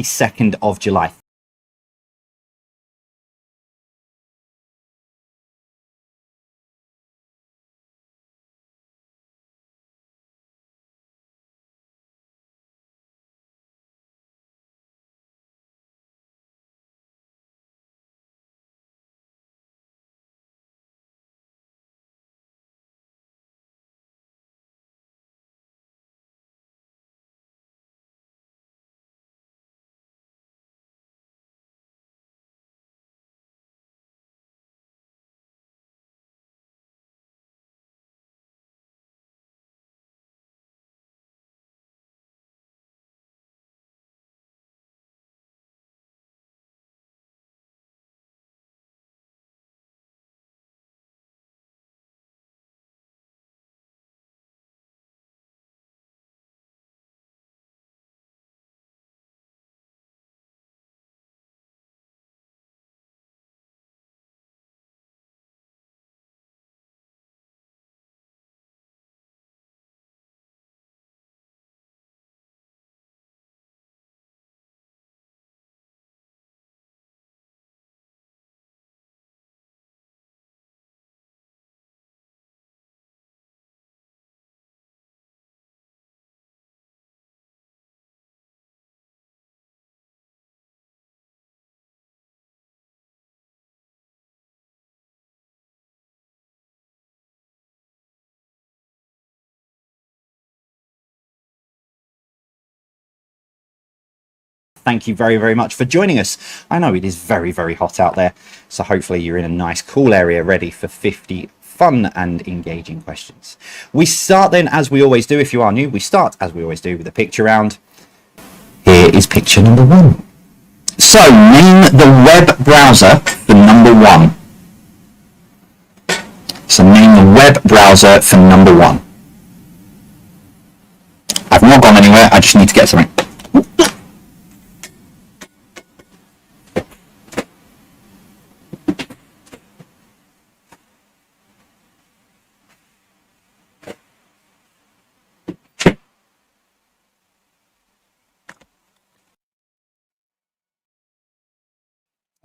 2nd of July. Thank you very, very much for joining us. I know it is very, very hot out there, so hopefully you're in a nice cool area ready for 50 fun and engaging questions. We start then, as we always do, if you are new, we start, as we always do, with a picture round. Here is picture number 1. So, name the web browser for number 1. So, name the web browser for number 1. I've not gone anywhere, I just need to get something.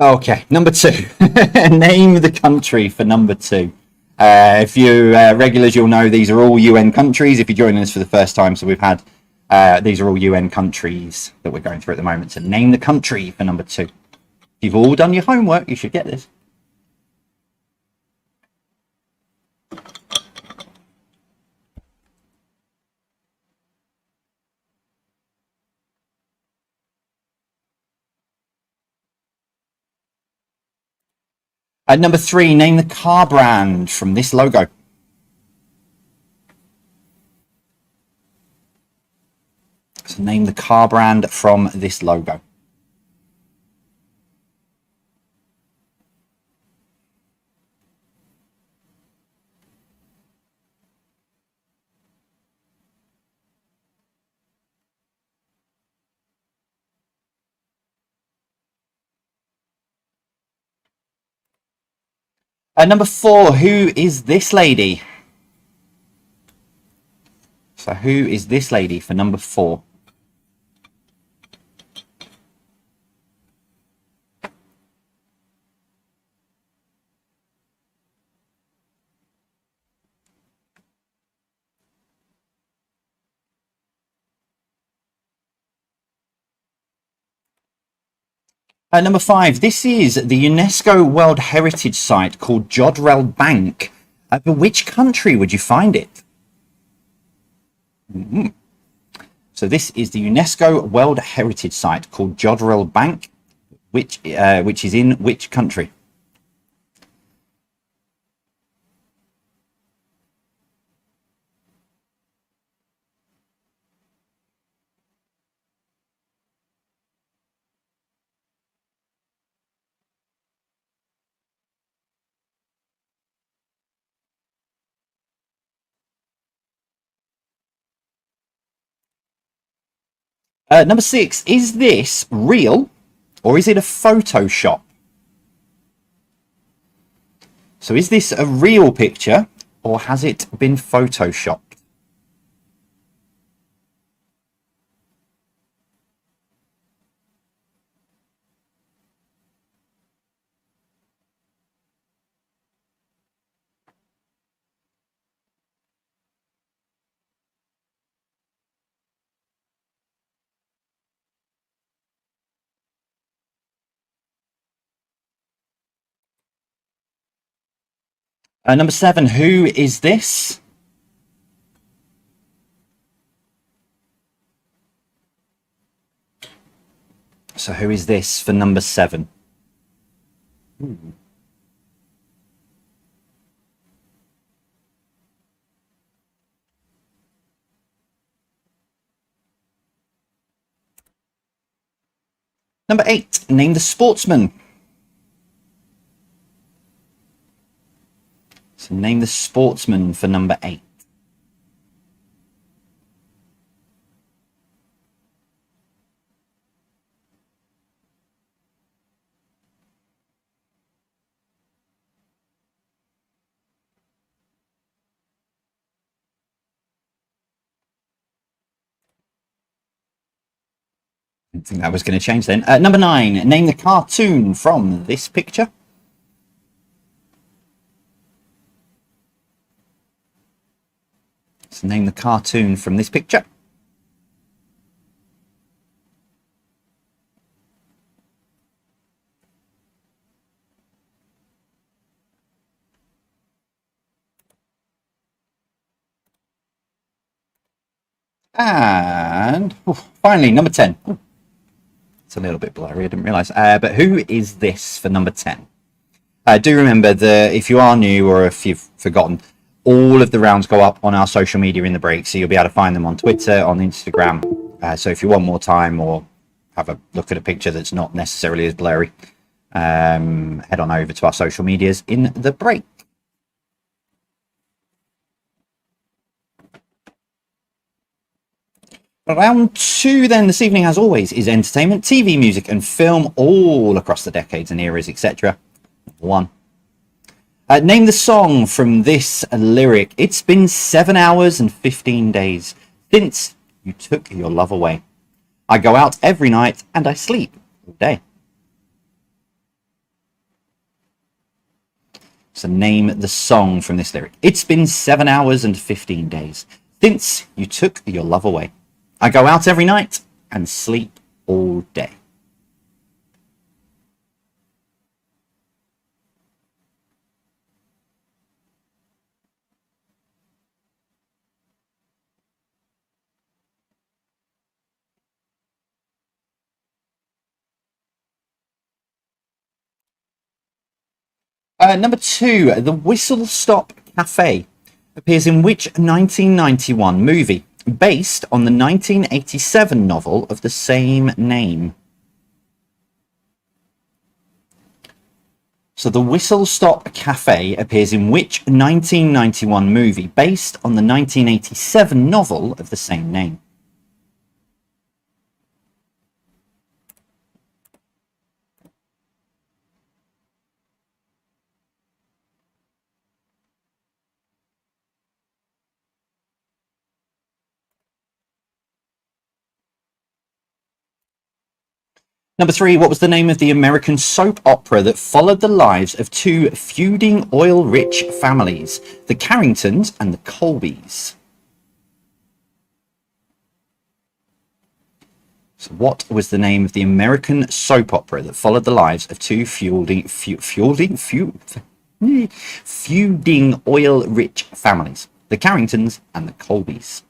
Okay, number 2. Name the country for number 2. If you regulars, you'll know these are all UN countries. If you're joining us for the first time, so we've had these are all UN countries that we're going through at the moment. So name the country for number 2. If you've all done your homework, you should get this. Number 3, name the car brand from this logo. So name the car brand from this logo. Number 4, who is this lady? So who is this lady for number 4? Number 5, this is the UNESCO World Heritage Site called Jodrell Bank. But which country would you find it? So this is the UNESCO World Heritage Site called Jodrell Bank, which is in which country? Number 6, is this real or is it a Photoshop? So is this a real picture or has it been Photoshopped? Number 7, who is this? So who is this for number 7? Number 8, name the sportsman. So name the sportsman for number 8. I didn't think that was going to change then. Number 9, name the cartoon from this picture. So name the cartoon from this picture. And finally, number 10. It's a little bit blurry, I didn't realise. But who is this for number 10? Do remember that if you are new or if you've forgotten, all of the rounds go up on our social media in the break, so you'll be able to find them on Twitter, on Instagram. So if you want more time or have a look at a picture that's not necessarily as blurry, head on over to our social medias in the break. Round 2 then this evening, as always, is entertainment, TV, music and film all across the decades and eras, etc. 1. Name the song from this lyric. It's been 7 hours and 15 days since you took your love away. I go out every night and I sleep all day. So name the song from this lyric. It's been 7 hours and 15 days since you took your love away. I go out every night and sleep all day. Number 2, the Whistle Stop Café appears in which 1991 movie, based on the 1987 novel of the same name? So the Whistle Stop Café appears in which 1991 movie, based on the 1987 novel of the same name? Number 3, what was the name of the American soap opera that followed the lives of two feuding oil-rich families, the Carringtons and the Colbys? So what was the name of the American soap opera that followed the lives of two feuding oil-rich families, the Carringtons and the Colbys?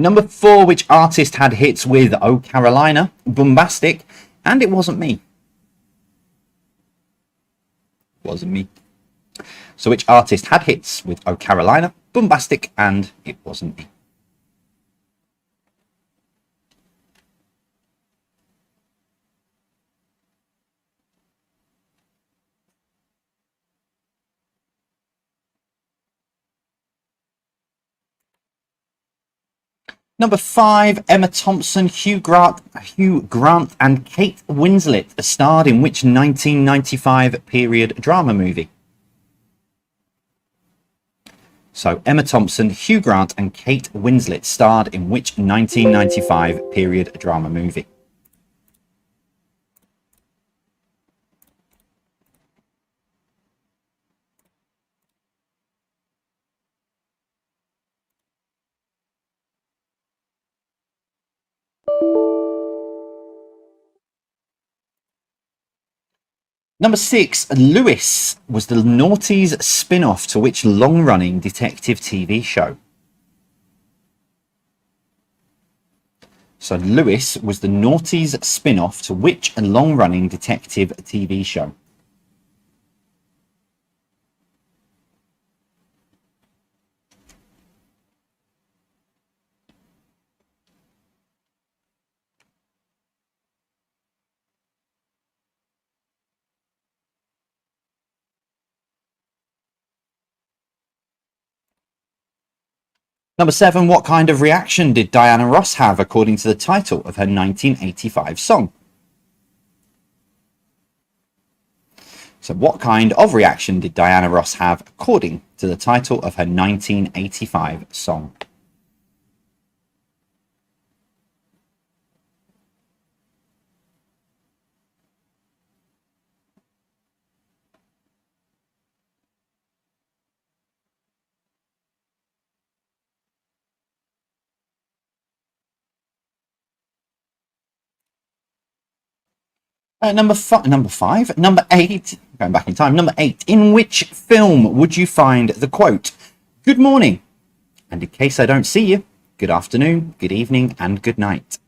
Number 4, which artist had hits with Oh Carolina, Boombastic, and It Wasn't Me? Wasn't me. So which artist had hits with Oh Carolina, Boombastic, and It Wasn't Me? Number 5, Emma Thompson, Hugh Grant and Kate Winslet starred in which 1995 period drama movie? So Emma Thompson, Hugh Grant and Kate Winslet starred in which 1995 period drama movie? Number 6, Lewis was the noughties spin-off to which long-running detective TV show? So Lewis was the noughties spin-off to which long-running detective TV show? Number 7, what kind of reaction did Diana Ross have according to the title of her 1985 song? So what kind of reaction did Diana Ross have according to the title of her 1985 song? Number 8, going back in time, number 8, in which film would you find the quote, "Good morning, and in case I don't see you, good afternoon, good evening, and good night"?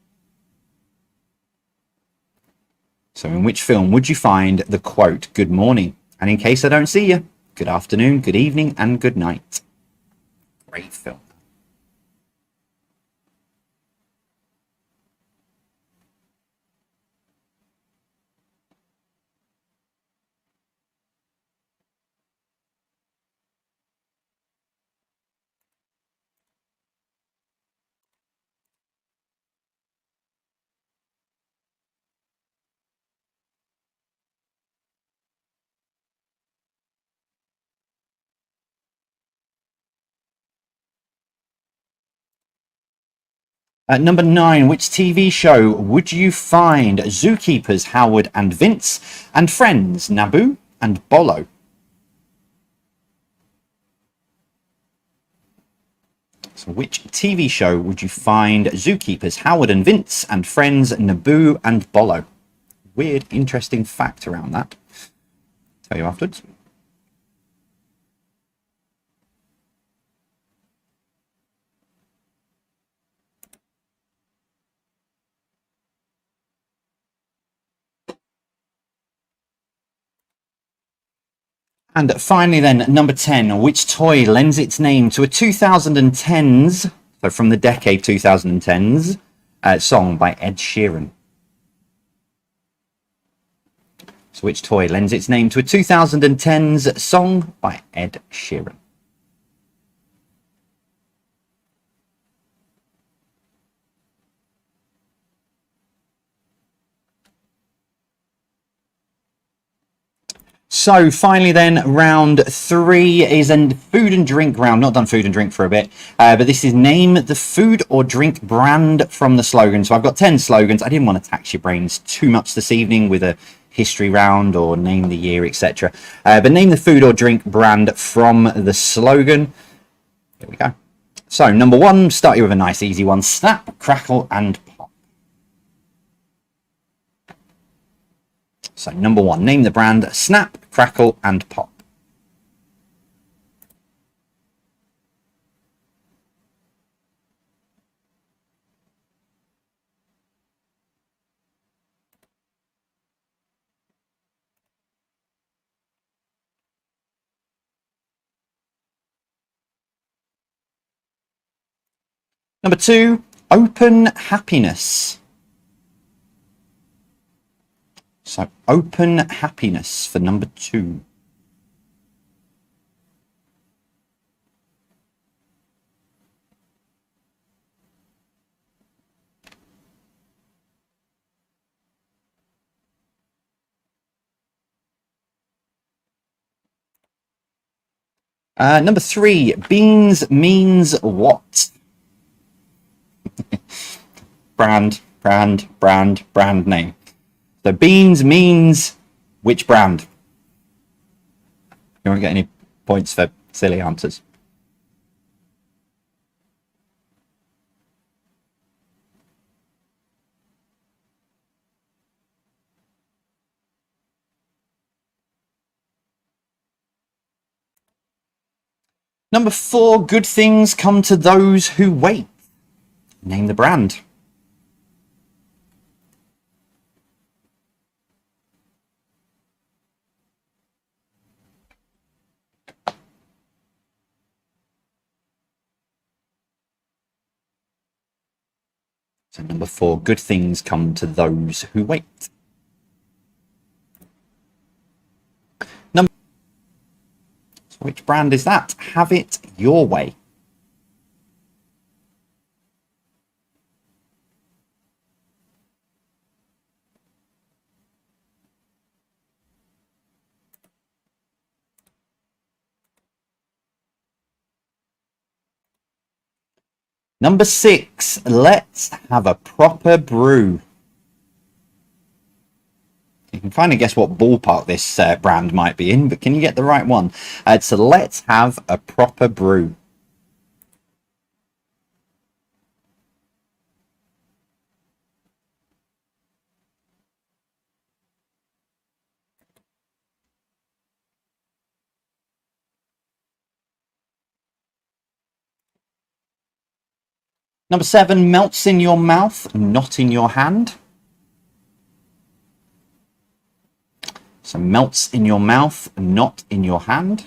So in which film would you find the quote, "Good morning, and in case I don't see you, good afternoon, good evening, and good night"? Great film. At number 9, which TV show would you find zookeepers Howard and Vince and friends Naboo and Bollo? So which TV show would you find zookeepers Howard and Vince and friends Naboo and Bollo? Weird, interesting fact around that. Tell you afterwards. And finally then, number 10, which toy lends its name to a 2010s, so from the decade 2010s, song by Ed Sheeran? So which toy lends its name to a 2010s song by Ed Sheeran? So finally then, round 3 is a food and drink round. Not done food and drink for a bit, but this is name the food or drink brand from the slogan. So I've got 10 slogans. I didn't want to tax your brains too much this evening with a history round or name the year, etc. But name the food or drink brand from the slogan. Here we go. So number 1, start you with a nice easy one. Snap, crackle, and pop. So number 1, name the brand. Snap, crackle, and pop. Number 2, open happiness. So open happiness for number 2. Number 3, beans means what? brand name. So beans means which brand? You won't get any points for silly answers. Number 4, good things come to those who wait. Name the brand. So number 4, good things come to those who wait. Number, so which brand is that? Have it your way. Number 6, let's have a proper brew. You can kind of guess what ballpark this brand might be in, but can you get the right one? So let's have a proper brew. Number 7, melts in your mouth, not in your hand. So melts in your mouth, not in your hand.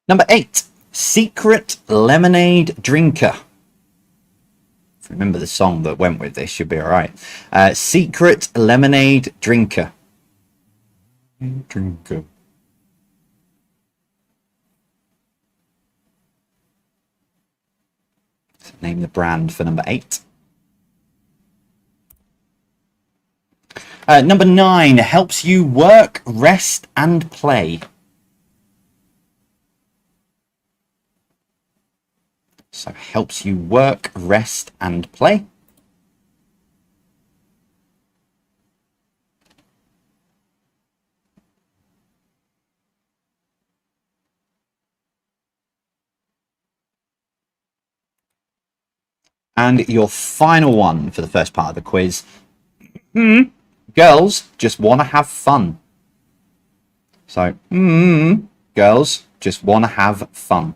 Number 8, secret lemonade drinker. If you remember the song that went with this, you'll be all right. Secret lemonade drinker. Drinker. So name the brand for number 8. Number 9, helps you work, rest, and play. So helps you work, rest, and play. And your final one for the first part of the quiz. Girls just want to have fun. So, girls just want to have fun.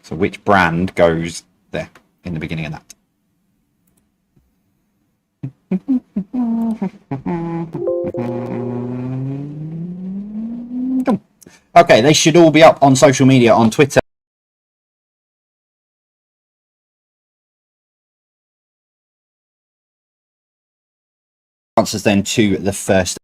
So which brand goes there in the beginning of that? Okay, they should all be up on social media, on Twitter. Answers then to the first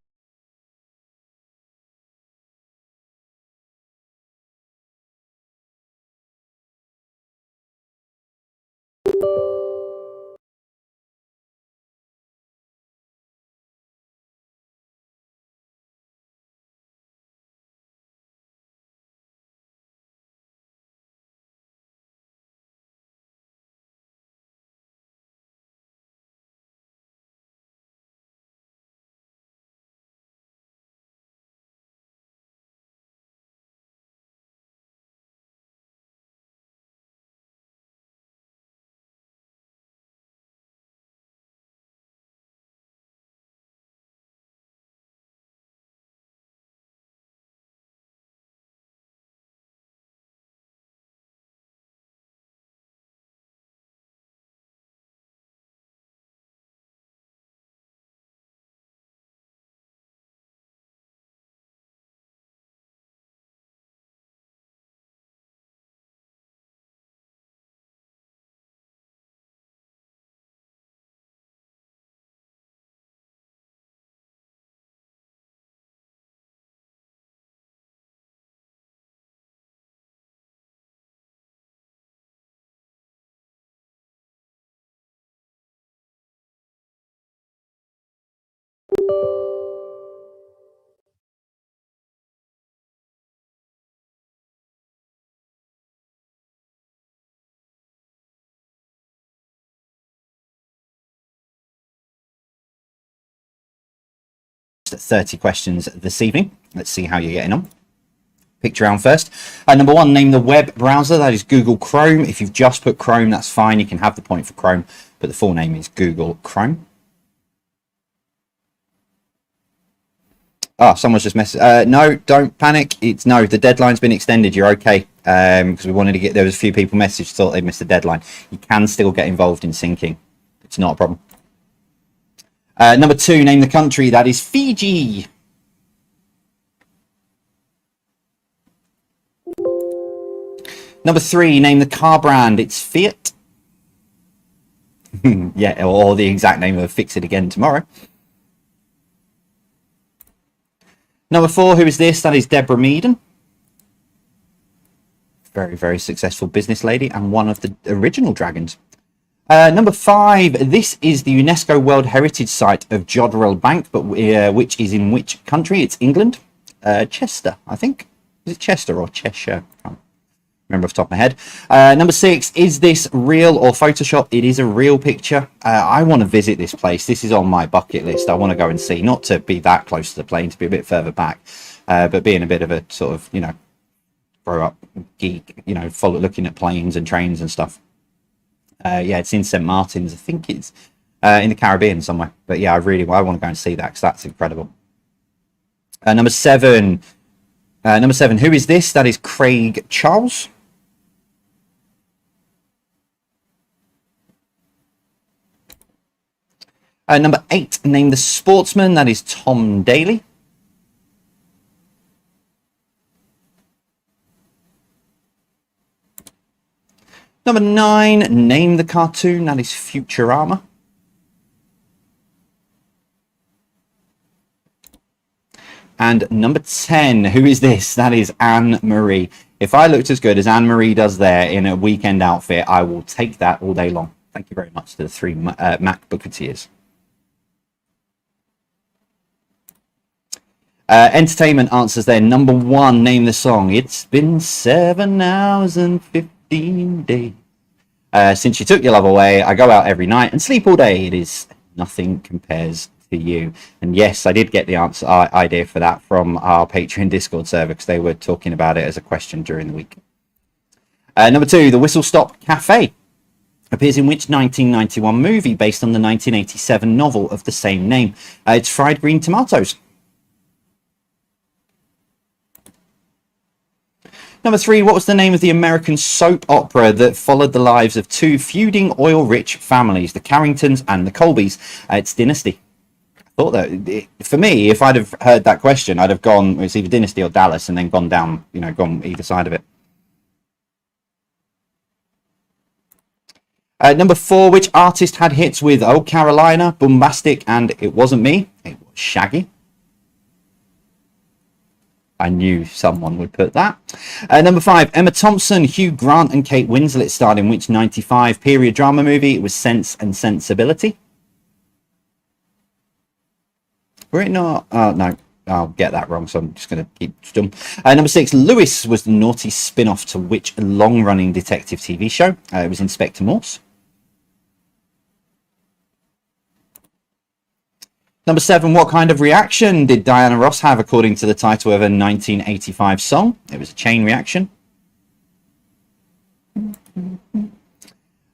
30 questions this evening. Let's see how you're getting on. Picture round first. Number 1, name the web browser. That is Google Chrome. If you've just put Chrome, that's fine. You can have the point for Chrome, but the full name is Google Chrome. Oh, someone's just messaged. No, don't panic. No, the deadline's been extended. You're okay. Because we wanted to get, there was a few people messaged, thought they missed the deadline. You can still get involved in syncing. It's not a problem. Number 2, name the country. That is Fiji. Number 3, name the car brand. It's Fiat. Yeah, or the exact name of Fix It Again Tomorrow. Number 4, who is this? That is Deborah Meaden. Very, very successful business lady and one of the original dragons. Number 5, this is the UNESCO World Heritage Site of Jodrell Bank, but which is in which country? It's England. Chester, I think. Is it Chester or Cheshire? I can't remember off the top of my head. Number 6, is this real or Photoshop? It is a real picture. I want to visit this place. This is on my bucket list. I want to go and see, not to be that close to the plane, to be a bit further back, but being a bit of a sort of, you know, grow up geek, you know, looking at planes and trains and stuff. Yeah, it's in St. Martin's. I think it's in the Caribbean somewhere. But yeah, I want to go and see that because that's incredible. Number 7, who is this? That is Craig Charles. Number 8, name the sportsman. That is Tom Daley. Number 9, name the cartoon. That is Futurama. And number 10, who is this? That is Anne Marie. If I looked as good as Anne Marie does there in a weekend outfit, I will take that all day long. Thank you very much to the 3 Mac Booketeers. Entertainment answers there. Number 1, name the song. It's been 7 hours and 15 days since you took your love away. I go out every night and sleep all day. It is Nothing Compares to You. And yes, I did get the idea for that from our Patreon Discord server because they were talking about it as a question during the week. Number 2, the Whistle Stop Café appears in which 1991 movie based on the 1987 novel of the same name? It's Fried Green Tomatoes. Number 3, what was the name of the American soap opera that followed the lives of 2 feuding oil-rich families, the Carringtons and the Colbys? It's Dynasty. I thought that, for me, if I'd have heard that question, I'd have gone, it's either Dynasty or Dallas, and then gone down, you know, gone either side of it. Number 4, which artist had hits with Oh Carolina, Boombastic and It Wasn't Me? It was Shaggy. I knew someone would put that. Number 5, Emma Thompson, Hugh Grant and Kate Winslet starred in which 95 period drama movie? It was Sense and Sensibility. Were it not? Oh, no, I'll get that wrong, so I'm just going to keep stum. Number 6, Lewis was the naughty spin-off to which long-running detective TV show? It was Inspector Morse. Number 7, what kind of reaction did Diana Ross have according to the title of a 1985 song? It was a chain reaction.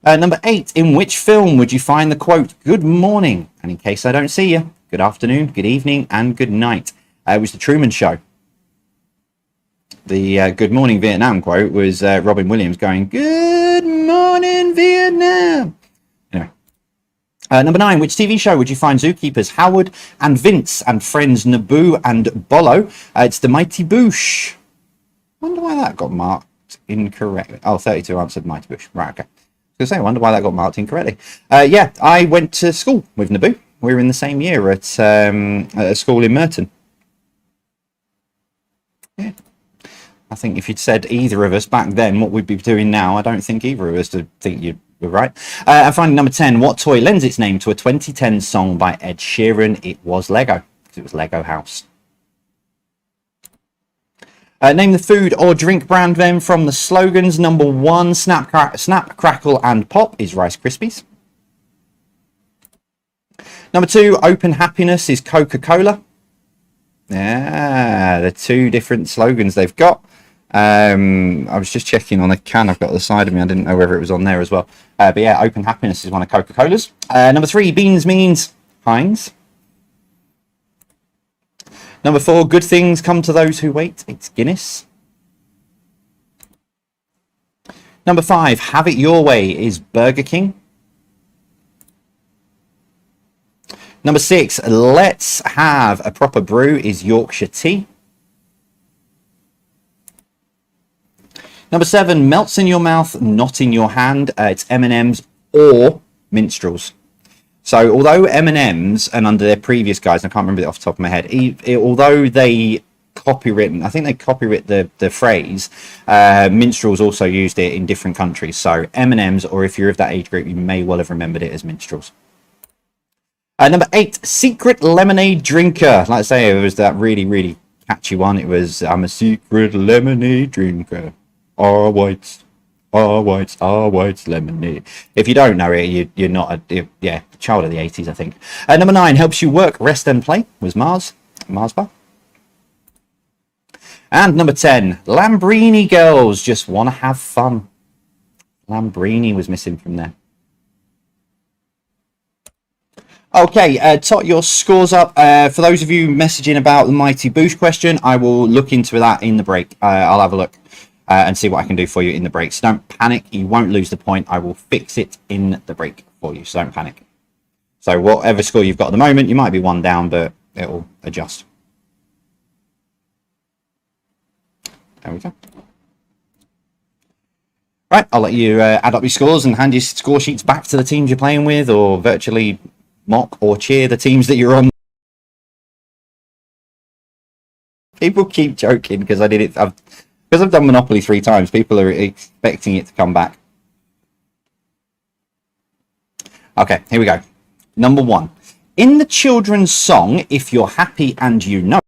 Number 8, in which film would you find the quote, "Good morning, and in case I don't see you, good afternoon, good evening, and good night"? It was The Truman Show. The Good Morning Vietnam quote was Robin Williams going, "Good morning, Vietnam." Anyway. Number 9, which TV show would you find zookeepers Howard and Vince and friends Naboo and Bollo? It's the Mighty Boosh. Wonder why that got marked incorrectly. Oh, 32 answered Mighty Boosh. Right, okay. I was going to say, I wonder why that got marked incorrectly. Yeah, I went to school with Naboo. We were in the same year at a school in Merton. Yeah. I think if you'd said either of us back then what we'd be doing now, I don't think either of us would think you were right. And finally, number 10, what toy lends its name to a 2010 song by Ed Sheeran? It was Lego, because it was Lego House. Name the food or drink brand then from the slogans. Number 1, Snap, Crackle and Pop is Rice Krispies. Number 2, Open Happiness is Coca-Cola. Yeah, the two different slogans they've got. I was just checking on the can I've got at the side of me. I didn't know whether it was on there as well. But yeah, Open Happiness is one of Coca-Cola's. Number 3, beans means Heinz. Number 4, good things come to those who wait. It's Guinness. Number 5, have it your way is Burger King. Number 6, let's have a proper brew is Yorkshire tea. Number 7, melts in your mouth, not in your hand. It's M&M's or Minstrels. So although M&M's and under their previous guys, I can't remember it off the top of my head, although they copywritten, I think they copyright the phrase, Minstrels also used it in different countries. So M&M's, or if you're of that age group, you may well have remembered it as Minstrels. Number 8, secret lemonade drinker. Like I say, it was that really, really catchy one. It was, I'm a secret lemonade drinker. Our whites, lemonade. If you don't know it, you're not a child of the 80s, I think. Number 9, helps you work, rest and play was Mars bar. And number 10, Lambrini girls just want to have fun. Lambrini was missing from there. Okay, tot your scores up. For those of you messaging about the Mighty Boosh question, I will look into that in the break. I'll have a look and see what I can do for you in the break. So don't panic. You won't lose the point. I will fix it in the break for you. So don't panic. So whatever score you've got at the moment, you might be 1 down, but it will adjust. There we go. Right, I'll let you add up your scores and hand your score sheets back to the teams you're playing with, or virtually mock or cheer the teams that you're on. People keep joking because I did it. Because I've done Monopoly 3 times, people are expecting it to come back. Okay, here we go. Number 1. In the children's song, If You're Happy and You Know.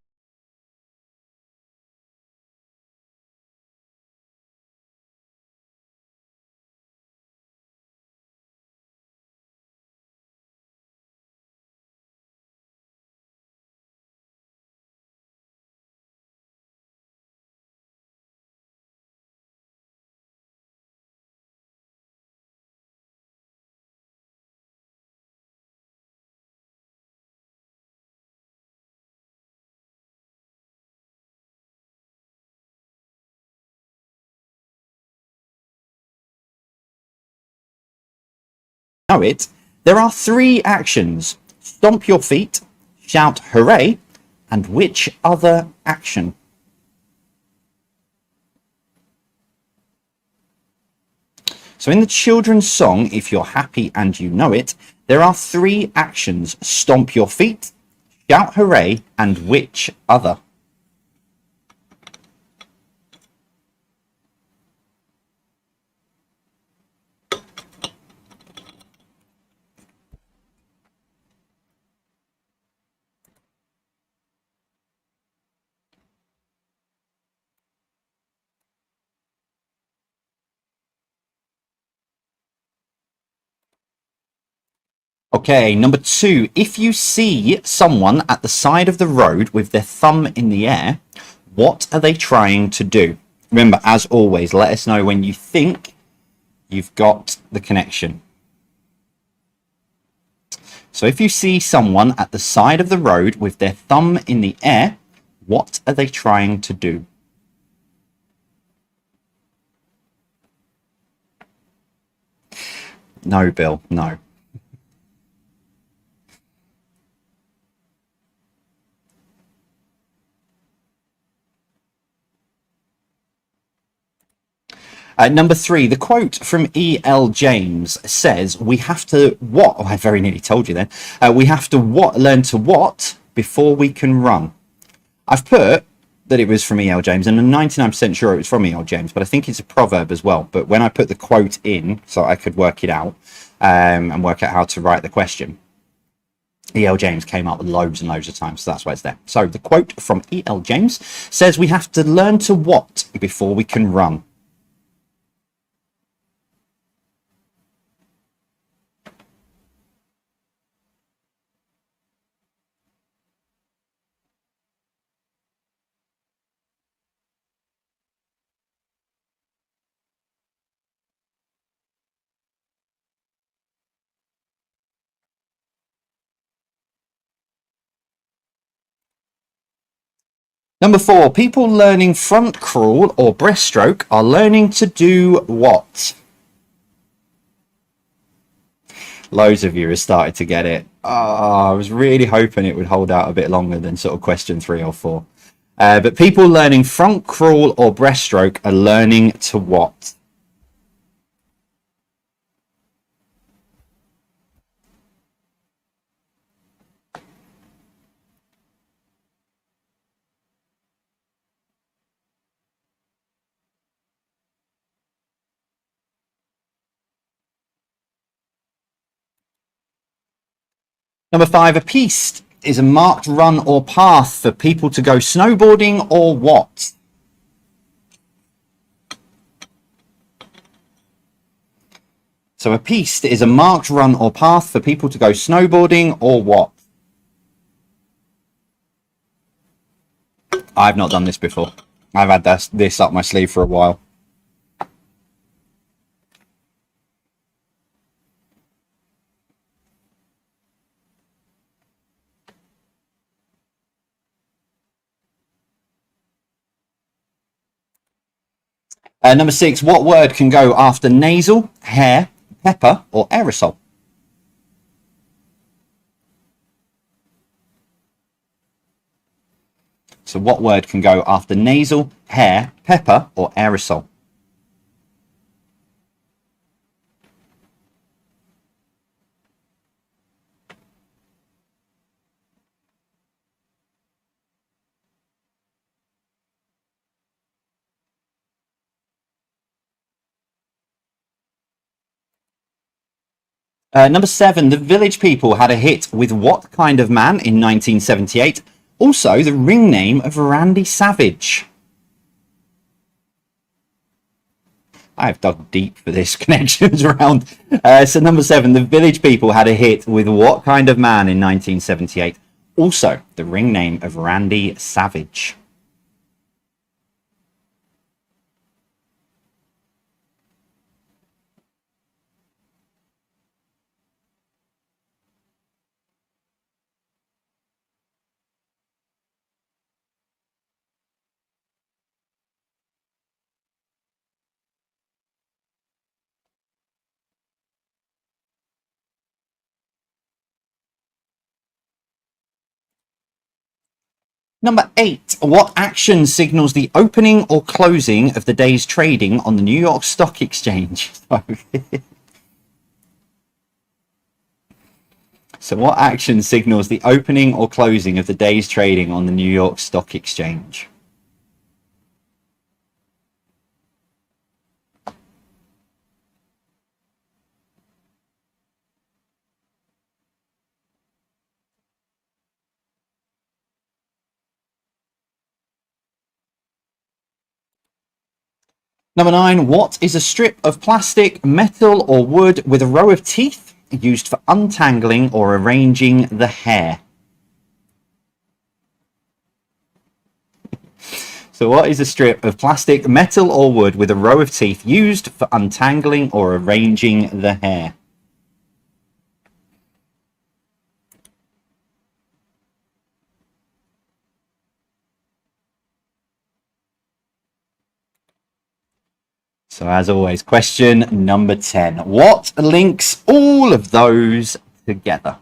Know it, there are 3 actions: stomp your feet, shout hooray, and which other action? So in the children's song, If You're Happy and You Know It, there are 3 actions: stomp your feet, shout hooray, and which other? Okay, number 2. If you see someone at the side of the road with their thumb in the air, what are they trying to do? Remember, as always, let us know when you think you've got the connection. So if you see someone at the side of the road with their thumb in the air, what are they trying to do? No, Bill, no. Number 3, the quote from E.L. James says, we have to what? Oh, I very nearly told you then. We have to learn to what before we can run. I've put that it was from E.L. James, and I'm 99% sure it was from E.L. James, but I think it's a proverb as well. But when I put the quote in so I could work it out and work out how to write the question, E.L. James came up loads and loads of times, so that's why it's there. So the quote from E.L. James says, we have to learn to what before we can run. Number 4, people learning front crawl or breaststroke are learning to do what? Loads of you have started to get it. Oh, I was really hoping it would hold out a bit longer than sort of question 3 or 4. But people learning front crawl or breaststroke are learning to what? Number 5, a piste is a marked run or path for people to go snowboarding or what? So a piste is a marked run or path for people to go snowboarding or what? I've not done this before. I've had this up my sleeve for a while. Number 6, what word can go after nasal, hair, pepper, or aerosol? So what word can go after nasal, hair, pepper, or aerosol? Number 7, the Village People had a hit with what kind of man in 1978? Also the ring name of Randy Savage. I've dug deep for this connections around. So number 7, the Village People had a hit with what kind of man in 1978? Also the ring name of Randy Savage. Number 8, what action signals the opening or closing of the day's trading on the New York Stock Exchange? So what action signals the opening or closing of the day's trading on the New York Stock Exchange? Number 9, what is a strip of plastic, metal, or wood with a row of teeth used for untangling or arranging the hair? So what is a strip of plastic, metal, or wood with a row of teeth used for untangling or arranging the hair? So as always, question number 10. What links all of those together?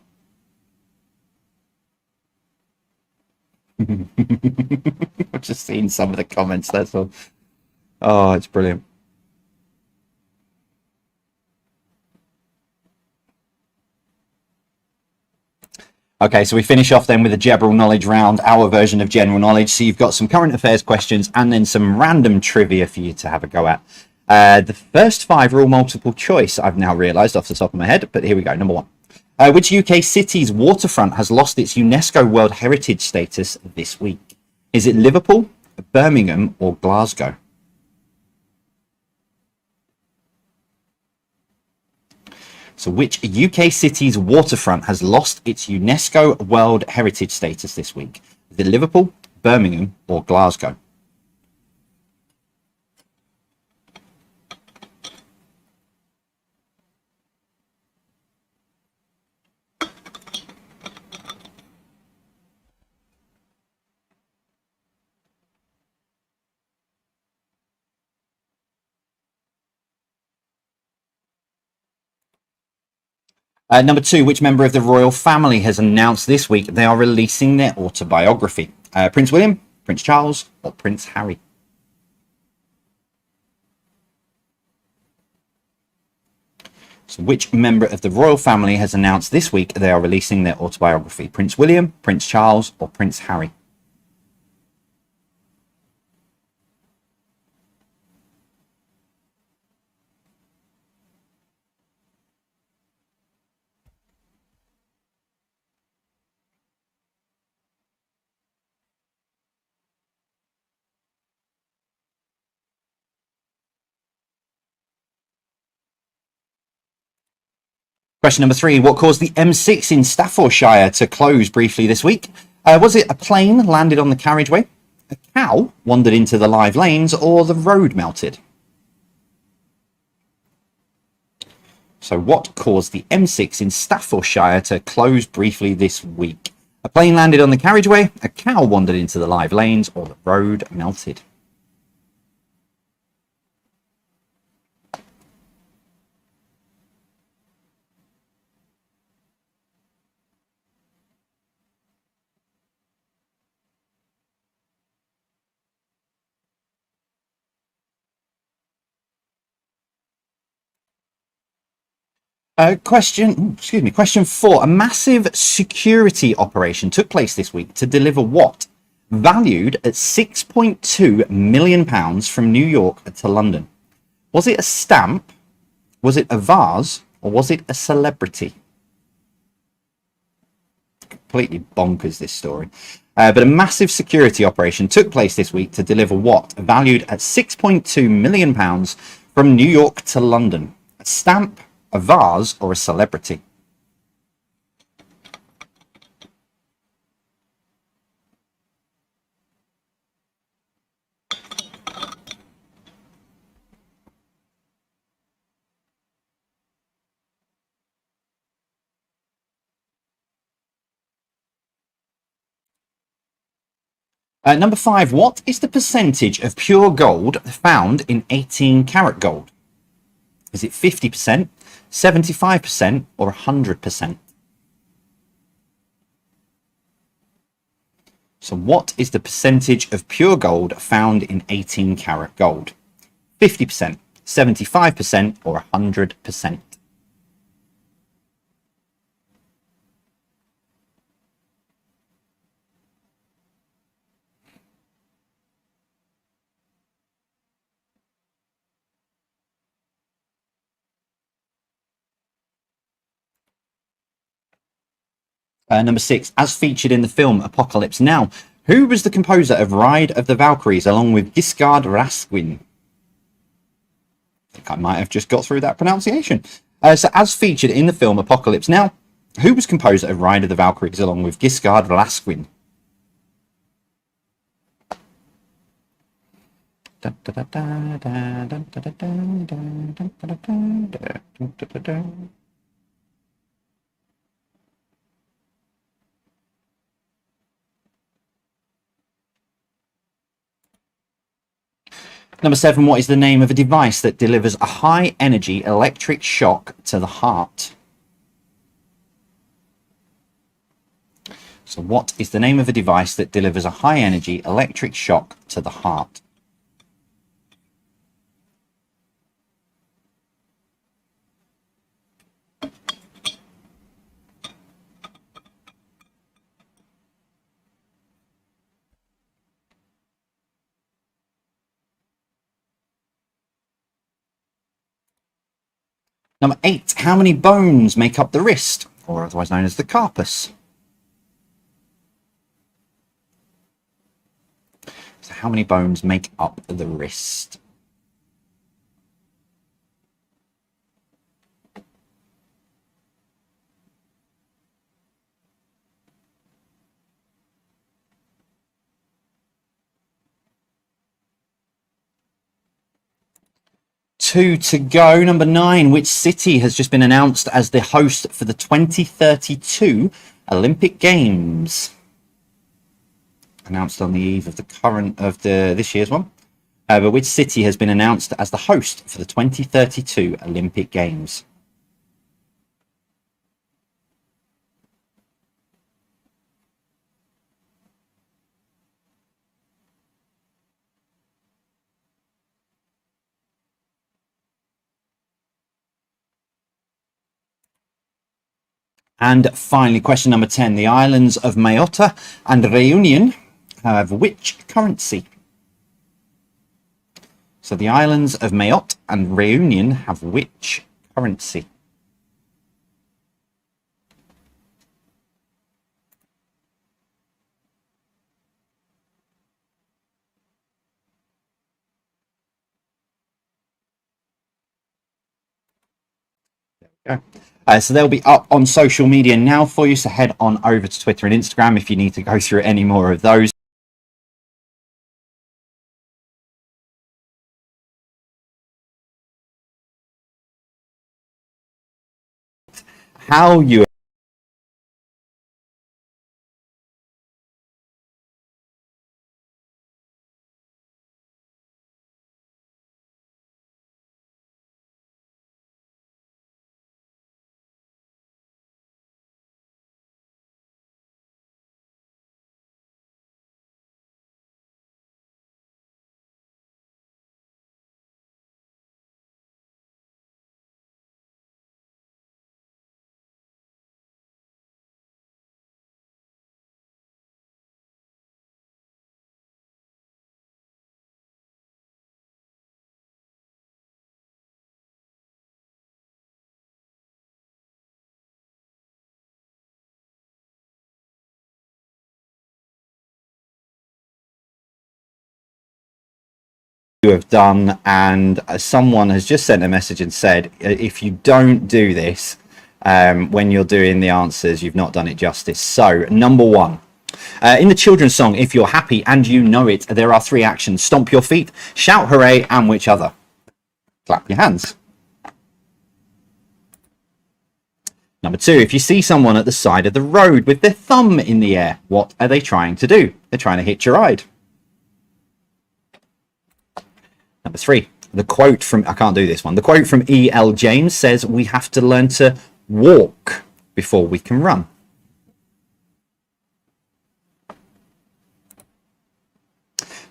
I've just seen some of the comments, that's all. Oh, it's brilliant. Okay, so we finish off then with a general knowledge round, our version of general knowledge. So you've got some current affairs questions and then some random trivia for you to have a go at. The first 5 are all multiple choice, I've now realised off the top of my head, but here we go. Number 1. Which UK city's waterfront has lost its UNESCO World Heritage status this week? Is it Liverpool, Birmingham, or Glasgow? So which UK city's waterfront has lost its UNESCO World Heritage status this week? Is it Liverpool, Birmingham, or Glasgow? Number 2, which member of the royal family has announced this week they are releasing their autobiography? Prince William, Prince Charles, or Prince Harry? So which member of the royal family has announced this week they are releasing their autobiography? Prince William, Prince Charles, or Prince Harry? Question number 3. What caused the M6 in Staffordshire to close briefly this week? Was it a plane landed on the carriageway, a cow wandered into the live lanes, or the road melted? So what caused the M6 in Staffordshire to close briefly this week? A plane landed on the carriageway, a cow wandered into the live lanes, or the road melted? Question 4. A massive security operation took place this week to deliver what? Valued at £6.2 million from New York to London. Was it a stamp? Was it a vase? Or was it a celebrity? Completely bonkers, this story. But a massive security operation took place this week to deliver what? Valued at £6.2 million from New York to London. A stamp, a vase, or a celebrity? Number 5, what is the percentage of pure gold found in 18 karat gold? Is it 50%, 75%, or 100%? So what is the percentage of pure gold found in 18 karat gold? 50%, 75%, or 100%? Number 6, as featured in the film Apocalypse Now, who was the composer of Ride of the Valkyries along with Giscard Rasquin? I think I might have just got through that pronunciation. So as featured in the film Apocalypse Now, who was composer of Ride of the Valkyries along with Giscard Rasquin? Number 7, what is the name of a device that delivers a high energy electric shock to the heart? So what is the name of a device that delivers a high energy electric shock to the heart? Number 8, how many bones make up the wrist, or otherwise known as the carpus? So how many bones make up the wrist? Two to go. Number 9, which city has just been announced as the host for the 2032 Olympic Games? Announced on the eve of this year's one. But which city has been announced as the host for the 2032 Olympic Games? And finally, question number 10. The islands of Mayotte and Reunion have which currency? So the islands of Mayotte and Reunion have which currency? So they'll be up on social media now for you. So head on over to Twitter and Instagram if you need to go through any more of those. How you have done, and someone has just sent a message and said if you don't do this when you're doing the answers, you've not done it justice. So number one, in the children's song If You're Happy and You Know It, there are 3 actions: stomp your feet, shout hooray, and which other? Clap your hands. Number 2, if you see someone at the side of the road with their thumb in the air, what are they trying to do? They're trying to hitch a ride. Number 3, the quote from, I can't do this one, the quote from E.L. James says we have to learn to walk before we can run.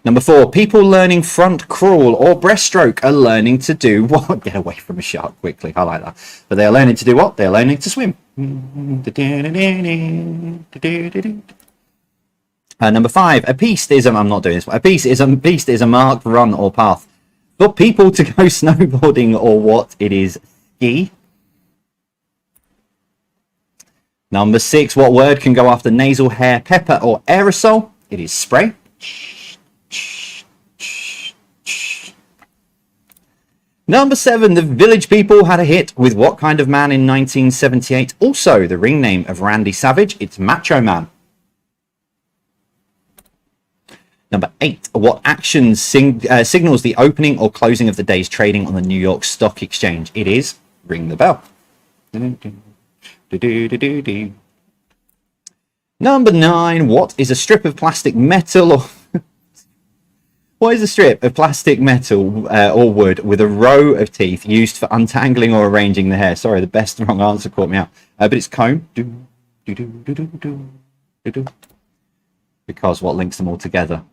Number 4, people learning front crawl or breaststroke are learning to do what? Get away from a shark quickly, I like that. But they are learning to do what? They are learning to swim. Number 5, a piste is I'm not doing this one. A piste is a marked run or path for people to go snowboarding or what? It is ski. Number 6, what word can go after nasal hair, pepper, or aerosol? It is spray. Number 7, the Village People had a hit with what kind of man in 1978? Also the ring name of Randy Savage. It's Macho Man. Number 8, what action signals the opening or closing of the day's trading on the New York Stock Exchange? It is ring the bell. Number 9, what is a strip of plastic metal or what is a strip of plastic metal or wood with a row of teeth used for untangling or arranging the hair? Sorry, the best wrong answer caught me out. But it's comb. Because what links them all together?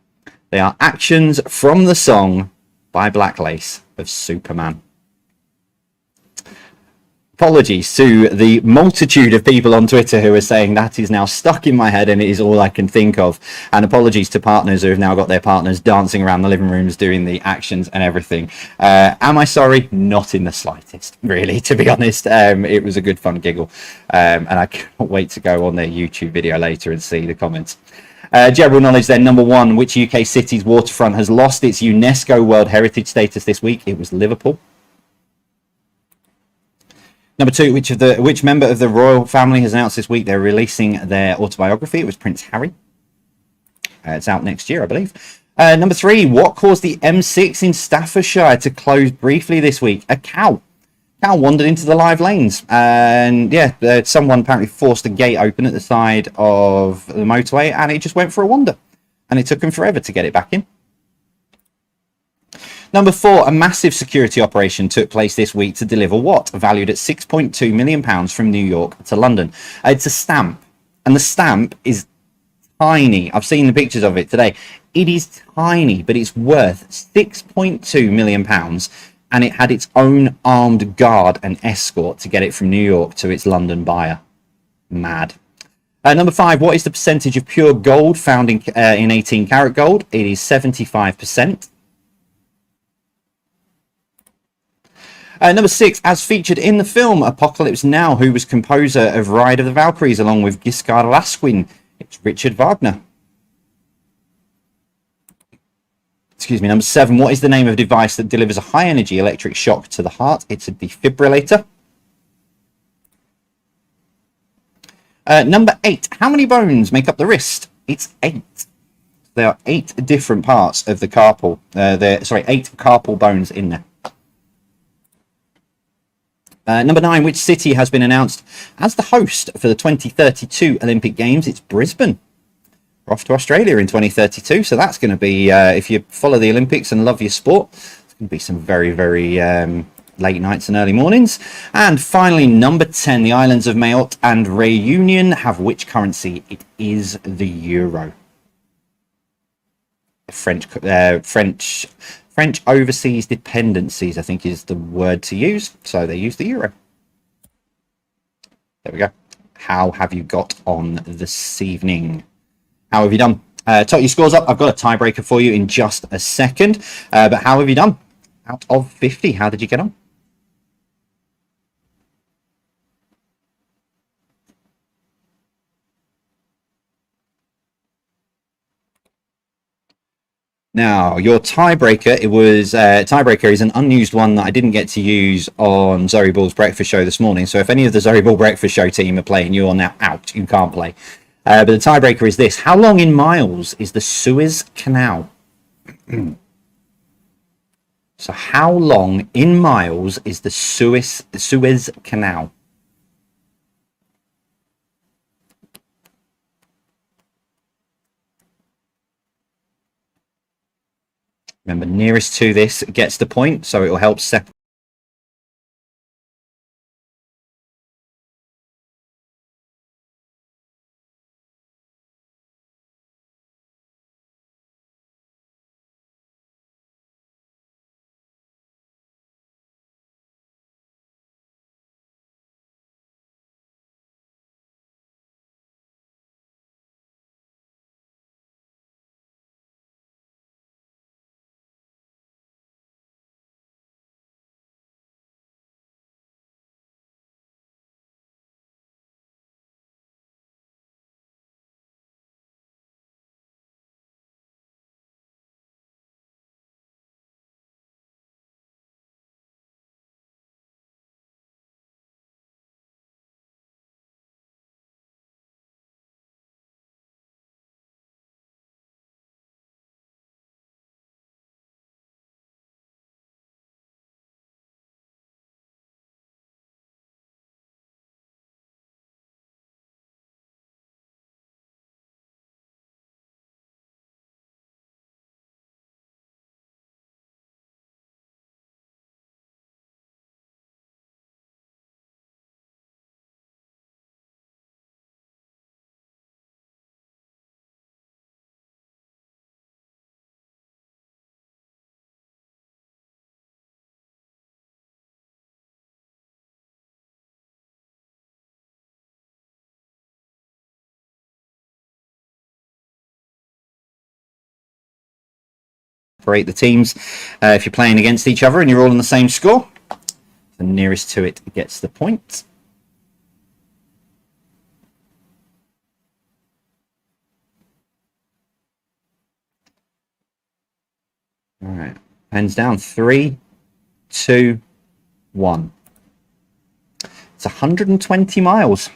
They are actions from the song by Black Lace of Superman. Apologies to the multitude of people on Twitter who are saying that is now stuck in my head and it is all I can think of. And apologies to partners who have now got their partners dancing around the living rooms doing the actions and everything. Am I sorry? Not in the slightest, really, to be honest. It was a good fun giggle. And I can't wait to go on their YouTube video later and see the comments. General knowledge then, number 1, which UK city's waterfront has lost its UNESCO World Heritage status this week? It was Liverpool. Number 2, which member of the royal family has announced this week they're releasing their autobiography? It was Prince Harry. It's out next year, I believe. Number 3, what caused the M6 in Staffordshire to close briefly this week? A cow. Cow wandered into the live lanes, and yeah, someone apparently forced a gate open at the side of the motorway, and it just went for a wander, and it took them forever to get it back in. Number 4, a massive security operation took place this week to deliver what? Valued at £6.2 million from New York to London. It's a stamp, and the stamp is tiny. I've seen the pictures of it today. It is tiny, but it's worth £6.2 million, and it had its own armed guard and escort to get it from New York to its London buyer. Mad. Number 5, what is the percentage of pure gold found in 18 karat gold? It is 75%. Number 6, as featured in the film Apocalypse Now, who was composer of Ride of the Valkyries along with Giscard Rasquin? It's Richard Wagner. Excuse me. Number 7, what is the name of a device that delivers a high energy electric shock to the heart? It's a defibrillator. Number 8, how many bones make up the wrist? It's 8. There are 8 different parts of the carpal. 8 carpal bones in there. Number 9, which city has been announced as the host for the 2032 Olympic Games? It's Brisbane. We're off to Australia in 2032, so that's going to be, if you follow the Olympics and love your sport, it's going to be some very, very late nights and early mornings. And finally, number 10, the islands of Mayotte and Réunion have which currency? It is the euro. French overseas dependencies, I think, is the word to use. So they use the euro. There we go. How have you got on this evening? How have you done? Tot your scores up. I've got a tiebreaker for you in just a second. But how have you done? Out of 50, how did you get on? Now, your tiebreaker, tiebreaker is an unused one that I didn't get to use on Zoe Ball's breakfast show this morning. So if any of the Zoe Ball breakfast show team are playing, you are now out. You can't play. But the tiebreaker is this. How long in miles is the Suez Canal? So how long in miles is the Suez Canal? Remember, nearest to this gets the point, so it will help separate. The teams if you're playing against each other and you're all on the same score. The nearest to it gets the point. All right, pens down. 3, 2, 1. It's 120 miles.